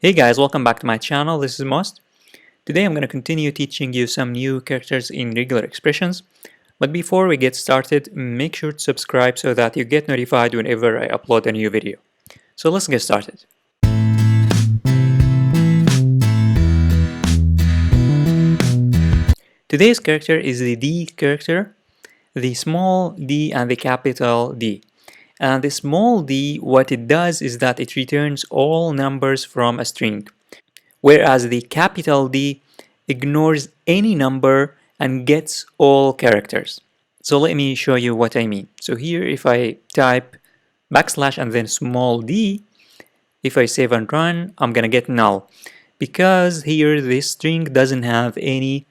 Hey guys, welcome back to my channel. This is Most. Today I'm going to continue teaching you some new characters in regular expressions. But before we get started, make sure to subscribe so that you get notified whenever I upload a new video. So let's get started. Today's character is the D character, the small d and the capital D. And the small d, what it does is that it returns all numbers from a string, whereas the capital D ignores any number and gets all characters. So let me show you what I mean. So here if I type backslash and then small d, if I save and run, I'm gonna get null, because here this string doesn't have any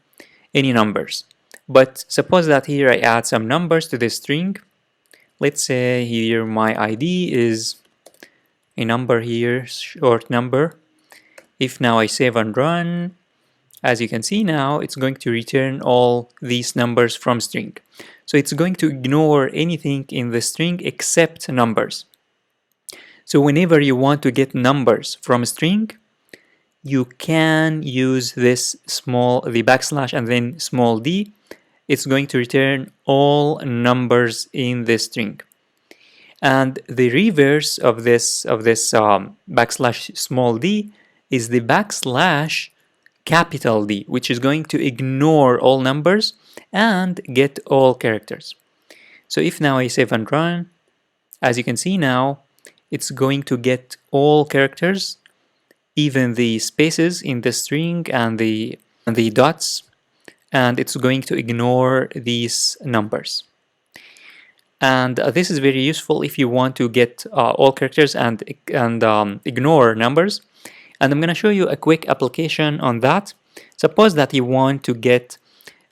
numbers. But suppose that here I add some numbers to this string. Let's say here my ID is a number here, short number. If now I save and run, as you can see now, it's going to return all these numbers from string. So it's going to ignore anything in the string except numbers. So whenever you want to get numbers from a string, you can use this the backslash and then small d. It's going to return all numbers in this string. And the reverse of this backslash small d is the backslash capital D, which is going to ignore all numbers and get all characters. So if now I save and run, as you can see now, it's going to get all characters, even the spaces in the string and the dots, and it's going to ignore these numbers. And this is very useful if you want to get all characters and ignore numbers. And I'm going to show you a quick application on that. Suppose that you want to get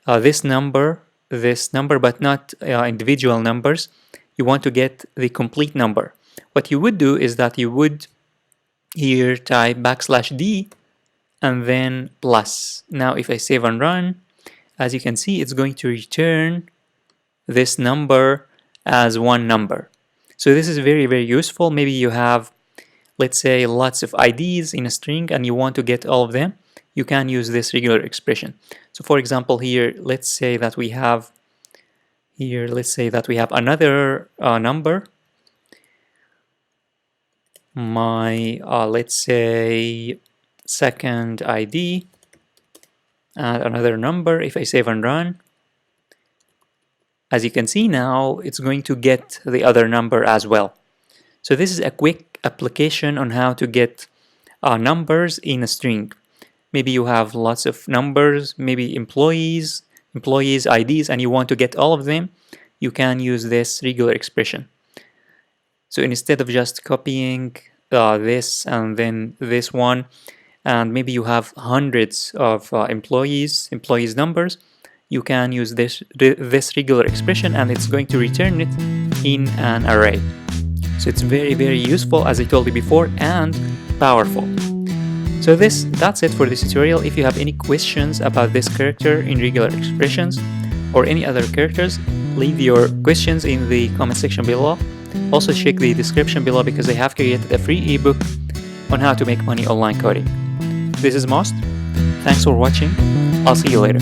this number, but not individual numbers. You want to get the complete number. What you would do is that you would here type backslash d and then plus. Now if I save and run, as you can see, it's going to return this number as one number. So this is very, very useful. Maybe you have, let's say, lots of IDs in a string and you want to get all of them. You can use this regular expression. So for example here, let's say that we have another number. My let's say second ID and another number. If I save and run, as you can see now, it's going to get the other number as well. So this is a quick application on how to get numbers in a string. Maybe you have lots of numbers, maybe employees, IDs, and you want to get all of them. You can use this regular expression. So instead of just copying this and then this one, and maybe you have hundreds of employees numbers, you can use this regular expression and it's going to return it in an array. So it's very, very useful, as I told you before, and powerful. So that's it for this tutorial. If you have any questions about this character in regular expressions or any other characters, leave your questions in the comment section below. Also check the description below because I have created a free ebook on how to make money online coding. This is Most. Thanks for watching. I'll see you later.